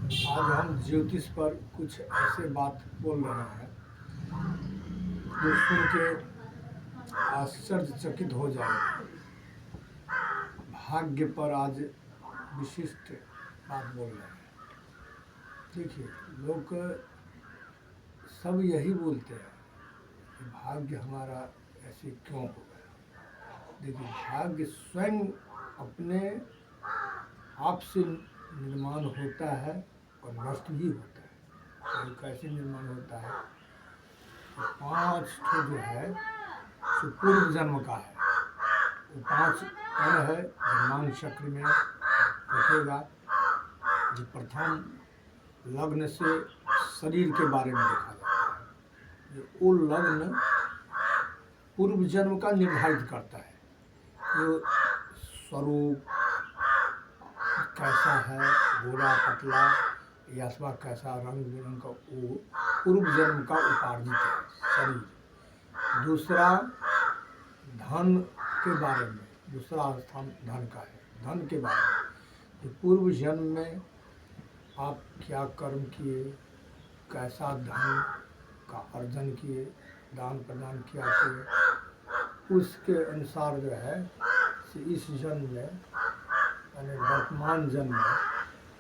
आज हम ज्योतिष पर कुछ ऐसे बात बोल रहे हैं जो सुन के आश्चर्यचकित हो जाए। भाग्य पर आज विशिष्ट बात बोल रहे हैं। देखिए, लोग सब यही बोलते हैं कि भाग्य हमारा ऐसे क्यों हो गया। देखिए, भाग्य स्वयं अपने आप से निर्माण होता है और नष्ट भी होता है। तो कैसे निर्माण होता है? तो 5 ठो जो है सो पूर्व जन्म का है। वो 5 कौन है? ब्रह्मांड चक्र में देखेगा। जो प्रथम लग्न से शरीर के बारे में देखा जाता है। जो वो लग्न पूर्व जन्म का निर्धारित करता है। जो स्वरूप कैसा है, गोरा पतला या अथवा कैसा रंग बिरंग का, वो पूर्व जन्म का उपार्जित है शरीर। दूसरा धन के बारे में, दूसरा स्थान धन का है। धन के बारे में कि पूर्व जन्म में आप क्या कर्म किए, कैसा धन का अर्जन किए, दान प्रदान किया किए, उसके अनुसार जो है इस जन्म में यानी वर्तमान जन्म में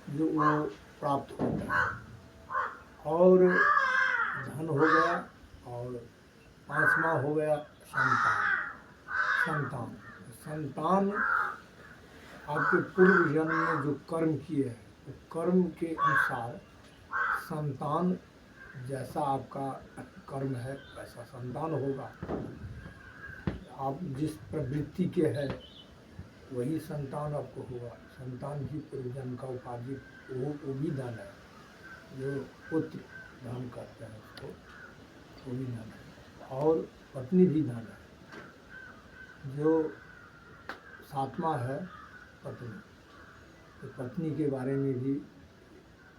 जो वो प्राप्त होता है। और धन हो गया और 5वां हो गया संतान। संतान आपके पूर्व जन्म में जो कर्म किए हैं, वो कर्म के अनुसार संतान, जैसा आपका कर्म है वैसा संतान होगा। आप जिस प्रवृत्ति के हैं वही संतान आपको होगा। संतान भी पूर्व जन्म का उपार्जित वो भी धन है। जो पुत्र धन करते हैं उसको, वो भी धन है। और पत्नी भी धन है। जो 7वां है पत्नी, तो पत्नी के बारे में भी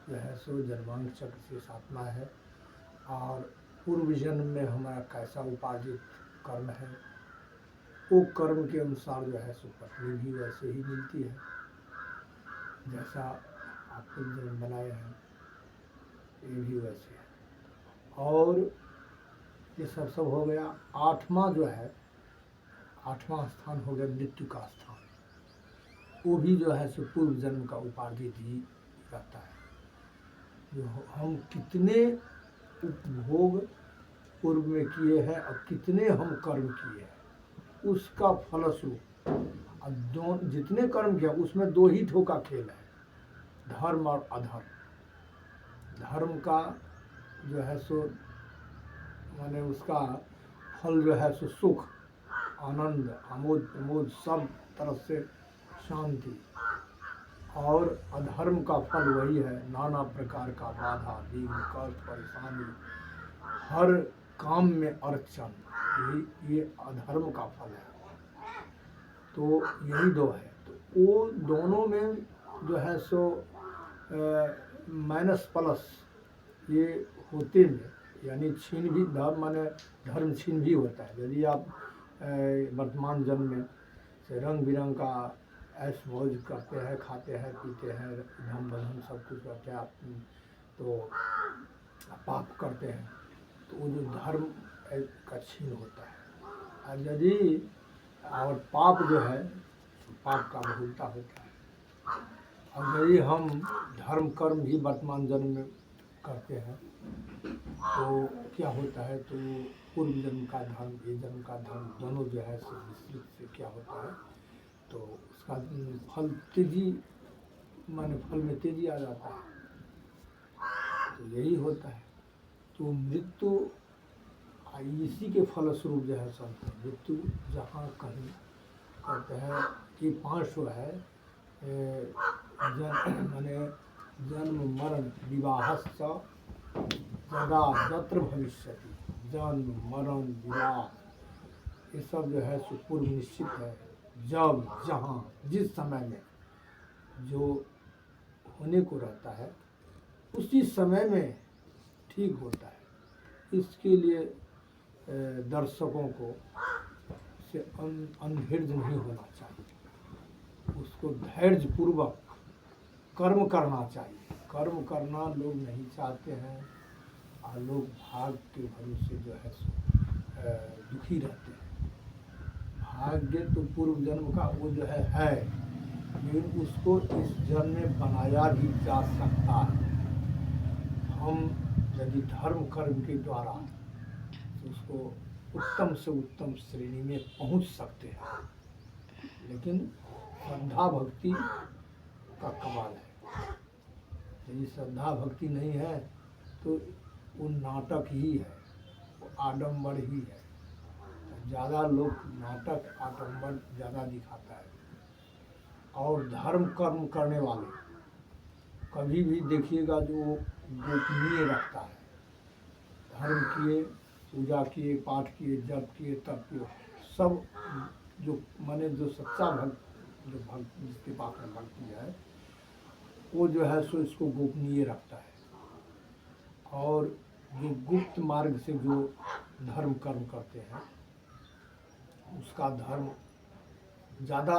जो है सो जन्मांग चक्र से 7वां है। और पूर्व जन्म में हमारा कैसा उपार्जित कर्म है, वो कर्म के अनुसार जो है सो पत्नी भी वैसे ही मिलती है जैसा आपको जन्म बनाए हैं, ये भी वैसे है। और ये सब हो गया। 8वां जो है, 8वां स्थान हो गया मृत्यु का स्थान। वो भी जो है सो पूर्व जन्म का उपार्जित ही रहता है। जो हम कितने उपभोग पूर्व में किए हैं और कितने हम कर्म किए हैं, उसका फलस्वरूप जितने कर्म किया उसमें 2 ही ठो का खेल है, धर्म और अधर्म। धर्म का जो है सो माने उसका फल जो है सो सुख, आनंद, आमोद प्रमोद, सब तरफ से शांति। और अधर्म का फल वही है, नाना प्रकार का बाधा, विघ्न, कष्ट, परेशानी, हर काम में अड़चन। ये अधर्म का फल है। तो यही 2 है। तो वो दोनों में जो है सो माइनस प्लस ये होते में, यानी छीन भी धर्म माने धर्म छीन भी होता है। यदि आप वर्तमान जन्म में से रंग बिरंग का ऐश मौज करते हैं, खाते हैं, पीते हैं, धन बधन सब कुछ करते हैं आप, तो पाप करते हैं, तो वो जो धर्म का छीन होता है। और यदि और पाप जो है पाप का बहुलता होता है। और यदि हम धर्म कर्म भी वर्तमान जन्म में करते हैं तो क्या होता है, तो पूर्व जन्म का धर्म, ये जन्म का धर्म दोनों जो है सो मिश्रित से क्या होता है, तो उसका फल तेजी माने फल में तेजी आ जाता है। तो यही होता है। तो मृत्यु इसी के फलस्वरूप जो है सब मृत्यु जहाँ कहीं कहते हैं कि 5 है माने जन्म मरण विवाहस्य जदा जत्र भविष्यति। जन्म मरण विवाह ये सब जो है सो पूर्व निश्चित है। जब जहाँ जिस समय में जो होने को रहता है उसी समय में ठीक होता है। इसके लिए दर्शकों को से अनहिर्द नहीं होना चाहिए। उसको धैर्यपूर्वक कर्म करना चाहिए। कर्म करना लोग नहीं चाहते हैं और लोग भाग के भरोसे जो है सो दुखी रहते हैं। भाग्य तो पूर्व जन्म का वो जो है, लेकिन उसको इस जन्म में बनाया भी जा सकता है। हम यदि धर्म कर्म के द्वारा तो उसको उत्तम से उत्तम श्रेणी में पहुंच सकते हैं, लेकिन श्रद्धा भक्ति का कमाल है। यदि श्रद्धा भक्ति नहीं है तो वो नाटक ही है, वो आडंबर ही है। ज़्यादा लोग नाटक आडंबर ज़्यादा दिखाता है। और धर्म कर्म करने वाले कभी भी देखिएगा जो गोपनीय रखता है। धर्म किए, पूजा किए, पाठ किए, जप किए, तप किए, सब जो माने जो सच्चा भक्त, जो भक्त जिसके पास में भक्ति है, वो जो है सो इसको गोपनीय रखता है। और जो गुप्त मार्ग से जो धर्म कर्म करते हैं उसका धर्म ज़्यादा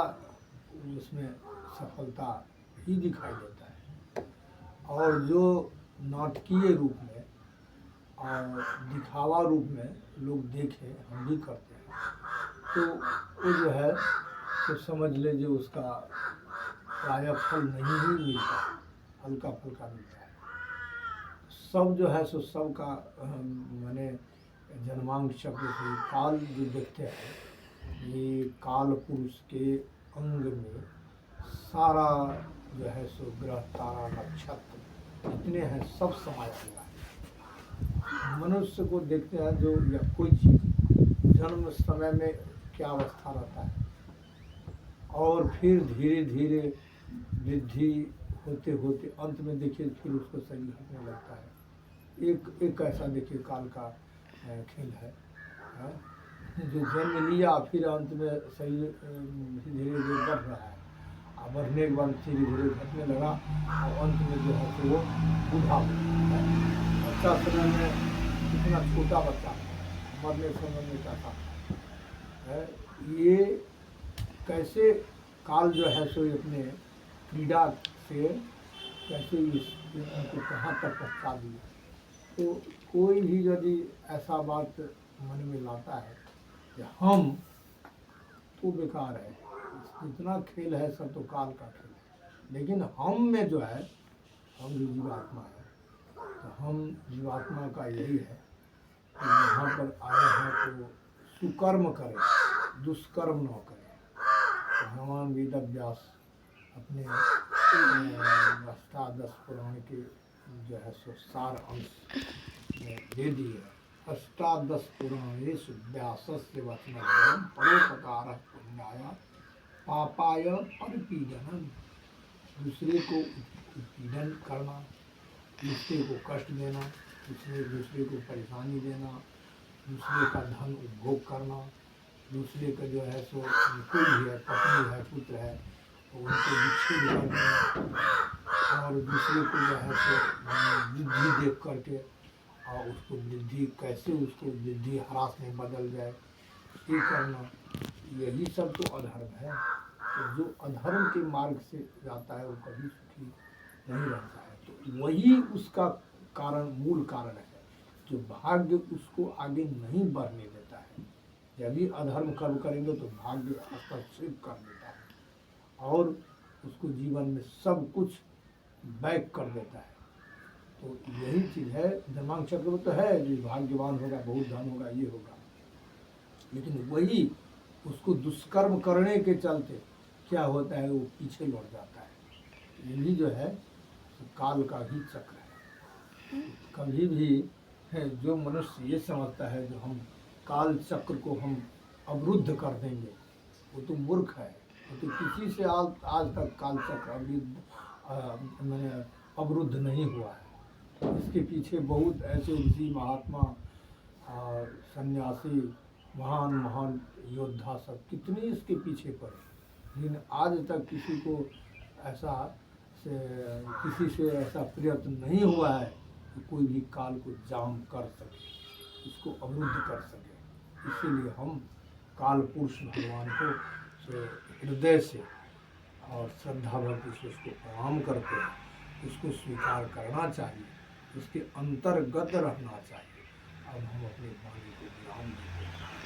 उसमें सफलता ही दिखाई देता है। और जो नाटकीय रूप में और दिखावा रूप में लोग देखें, हम भी करते हैं, तो वो जो है तो समझ लीजिए उसका प्रायः फल नहीं ही मिलता है, हल्का फुल्का मिलता है। सब जो है सो सब का माने जन्मांग चक्र से काल जो देखते हैं, ये काल पुरुष के अंग में सारा जो है सो ग्रह तारा नक्षत्र जितने हैं सब समाया हुआ है। मनुष्य को देखते हैं जो या कोई चीज जन्म समय में क्या अवस्था रहता है और फिर धीरे धीरे वृद्धि होते होते अंत में देखिए फिर उसको शरीर हटने लगता है। एक ऐसा देखिए काल का खेल है, जो जन्म लिया फिर अंत में शरीर धीरे धीरे बढ़ रहा है और बढ़ने के बाद धीरे धीरे घटने लगा और अंत में जो है तो वो बूढ़ा हो जाता है। बच्चा समय में कितना छोटा बच्चा मरने समय में कैसा है। ये कैसे काल जो है सो अपने क्रीड़ा से कैसे इनको कहाँ तक पहुँचा दिए। तो कोई भी यदि ऐसा बात मन में लाता है कि हम, तो बेकार है। जितना खेल है सब तो काल का खेल है, लेकिन हम में जो है, हम जो जीवात्मा है, तो हम जीवात्मा का यही है कि यहाँ पर आए हैं तो सुकर्म करें, दुष्कर्म न करें। तो भगवान वेद व्यास अपने अष्टादश पुराण के जो है सो सार अंश में दे दिए। अष्टादश पुराणेषु व्यासस्य वचनद्वयं परोपकारः पुण्याय पापाय परपीडनम्। दूसरे को उत्पीड़न करना, दूसरे को कष्ट देना, दूसरे को परेशानी देना, दूसरे का धन उपभोग करना, दूसरे का जो है सो कोई भी है, पत्नी है, पुत्र है, तो उनको विच्छेद करना और दूसरे को जो है सो वृद्धि देख करके और उसको वृद्धि कैसे उसको वृद्धि ह्रास में बदल जाए, ये करना, यही सब तो अधर्म है। तो जो अधर्म के मार्ग से जाता है वो कभी सुखी नहीं रहता है। तो वही उसका कारण, मूल कारण है जो भाग्य उसको आगे नहीं बढ़ने देता है। जब भी अधर्म कर्म करेंगे तो भाग्य हस्तक्षेप कर देता है और उसको जीवन में सब कुछ बैक कर देता है। तो यही चीज़ है। जन्मांग चक्र में तो है जो भाग्यवान होगा, बहुत धन होगा, ये होगा, लेकिन वही उसको दुष्कर्म करने के चलते क्या होता है, वो पीछे लौट जाता है। यही जो है काल का ही चक्र है। कभी भी है जो मनुष्य ये समझता है जो हम काल चक्र को हम अवरुद्ध कर देंगे, वो तो मूर्ख है। वो तो किसी से आज तक काल चक्र मैंने अवरुद्ध नहीं हुआ है। इसके पीछे बहुत ऐसे ऋषि महात्मा और सन्यासी, महान महान योद्धा सब कितने इसके पीछे पड़े, लेकिन आज तक किसी को ऐसा किसी से ऐसा प्रयत्न नहीं हुआ है कि कोई भी काल को जाम कर सके, इसको अवरुद्ध कर सके। इसीलिए हम काल पुरुष भगवान को हृदय से और श्रद्धा भक्ति से उसको प्रणाम करते हैं उसको स्वीकार करना चाहिए, उसके अंतर्गत रहना चाहिए। अब हम अपनी वाणी को विराम देते हैं।